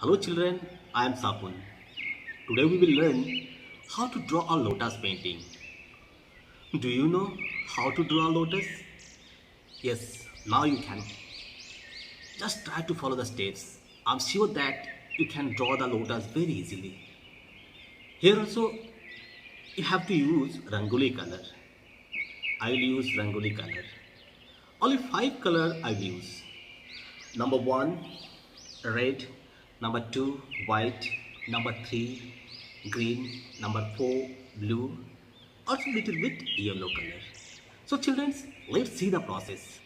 Hello children, I am Sapun. Today we will learn how to draw a lotus painting. Do you know how to draw a lotus? Yes, now you can. Just try to follow the steps. I'm sure that you can draw the lotus very easily. Here also you have to use Rangoli color. I will use Rangoli color. Only 5 color I will use. Number 1 red, number 2 white, number 3 green, number 4 blue, also little bit yellow color. So children, let's see the process.